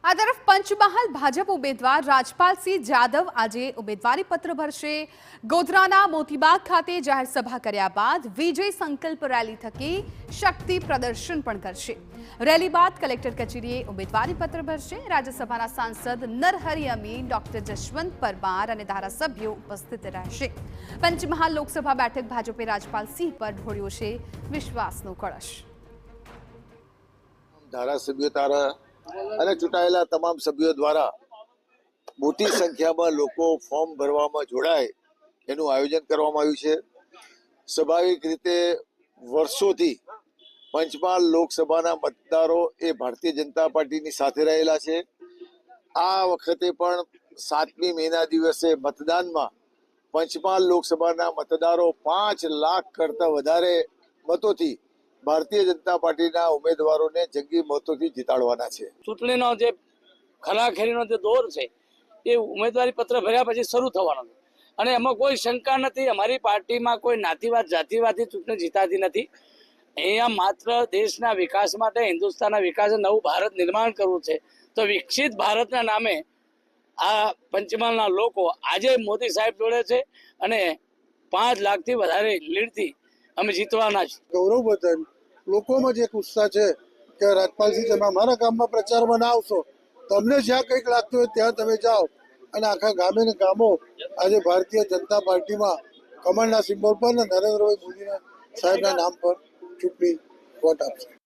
આ તરફ પંચમહાલ ભાજપ ઉમેદવાર રાજપાલસિંહ જાદવ આજે ઉમેદવારી પત્ર ભરશે। ગોધરાના મોતીબાગ ખાતે જાહેર સભા કર્યા બાદ વિજય સંકલ્પ રેલી થકી શક્તિ પ્રદર્શન પણ કરશે। રેલી બાદ કલેક્ટર કચેરીએ ઉમેદવારી પત્ર ભરશે। રાજ્યસભાના સાંસદ નરહરી અમીન, ડોક્ટર જશવંત પરમાર અને ધારાસભ્યો ઉપસ્થિત રહેશે। પંચમહાલ લોકસભા બેઠક ભાજપે રાજપાલસિંહ પર ઢોળ્યો છે વિશ્વાસનો કળશ। ધારાસભ્યો દ્વારા અને ચૂંટાયેલા તમામ સભ્યો દ્વારા મોટી સંખ્યામાં લોકો ફોર્મ ભરવામાં જોડાય એનું આયોજન કરવામાં આવ્યું છે। સ્વાભાવિક રીતે વર્ષોથી પંચમહાલ લોકસભાના મતદારો એ ભારતીય જનતા પાર્ટીની સાથે રહેલા છે। આ વખતે પણ 7મી મેના દિવસે મતદાનમાં પંચમહાલ લોકસભાના મતદારો 5 લાખ કરતા વધારે મતોથી ભારતીય જનતા પાર્ટીના ઉમેદવારોને જંગી મતોથી જીતાડવાના છે। ચૂંટણીનો જે ખરાખેરીનો જે દોર છે એ ઉમેદવારી પત્ર ભર્યા પછી શરૂ થવાનો છે અને એમાં કોઈ શંકા નથી। અમારી પાર્ટીમાં કોઈ નાતીવાદ જાતિવાદથી ચૂંટણી જીતાતી નથી। અહીંયા માત્ર દેશના વિકાસ માટે, હિન્દુસ્તાનના વિકાસે નવું ભારત નિર્માણ કરવું છે। તો વિકસિત ભારતના નામે આ પંચમહાલના લોકો આજે મોદી સાહેબ જોડે છે અને 5 લાખથી વધારે લીડથી અમે જીતવાના છે। ગૌરવવર્ધન લોકોમાં જે એક ઉત્સાહ છે કે રાજપાલસિંહ તમે અમારા ગામમાં પ્રચારમાં ના આવશો, તમને જ્યાં કંઈક લાગતું હોય ત્યાં તમે જાઓ અને આખા ગામે ને ગામો આજે ભારતીય જનતા પાર્ટીમાં કમળના સિમ્બોલ પર ને નરેન્દ્રભાઈ મોદીના સાહેબના નામ પર ચૂંટણી વોટ આપશે।